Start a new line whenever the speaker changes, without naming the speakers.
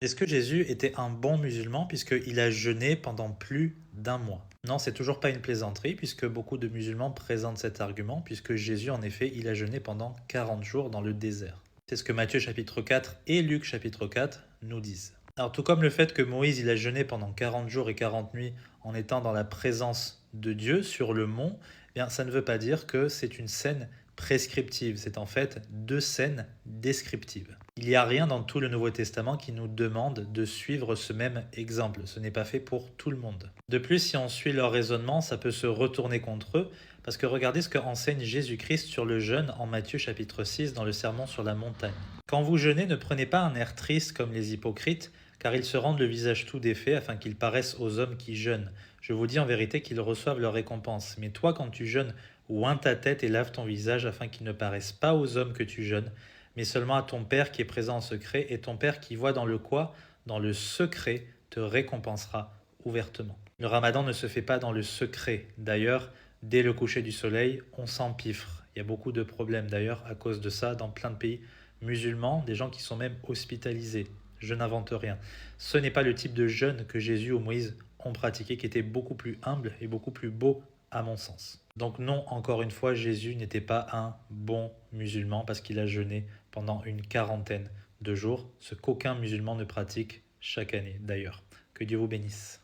Est-ce que Jésus était un bon musulman puisqu'il a jeûné pendant plus d'un mois? Non, c'est toujours pas une plaisanterie puisque beaucoup de musulmans présentent cet argument puisque Jésus, en effet, il a jeûné pendant 40 jours dans le désert. C'est ce que Matthieu chapitre 4 et Luc chapitre 4 nous disent. Alors tout comme le fait que Moïse, il a jeûné pendant 40 jours et 40 nuits en étant dans la présence de Dieu sur le mont, eh bien ça ne veut pas dire que c'est une scène prescriptive, c'est en fait deux scènes descriptives. Il n'y a rien dans tout le Nouveau Testament qui nous demande de suivre ce même exemple. Ce n'est pas fait pour tout le monde. De plus, si on suit leur raisonnement, ça peut se retourner contre eux, parce que regardez ce que enseigne Jésus-Christ sur le jeûne en Matthieu chapitre 6 dans le Sermon sur la montagne. Quand vous jeûnez, ne prenez pas un air triste comme les hypocrites, car ils se rendent le visage tout défait afin qu'ils paraissent aux hommes qui jeûnent. Je vous dis en vérité qu'ils reçoivent leur récompense. Mais toi, quand tu jeûnes, oins ta tête et lave ton visage afin qu'il ne paraisse pas aux hommes que tu jeûnes, mais seulement à ton Père qui est présent en secret, et ton Père qui voit dans le quoi? Dans le secret, te récompensera ouvertement. Le ramadan ne se fait pas dans le secret. D'ailleurs, dès le coucher du soleil, on s'empiffre. Il y a beaucoup de problèmes d'ailleurs à cause de ça dans plein de pays musulmans, des gens qui sont même hospitalisés. Je n'invente rien. Ce n'est pas le type de jeûne que Jésus ou Moïse ont pratiqué, qui était beaucoup plus humble et beaucoup plus beau à mon sens. Donc non, encore une fois, Jésus n'était pas un bon musulman parce qu'il a jeûné pendant une quarantaine de jours, ce qu'aucun musulman ne pratique chaque année d'ailleurs. Que Dieu vous bénisse.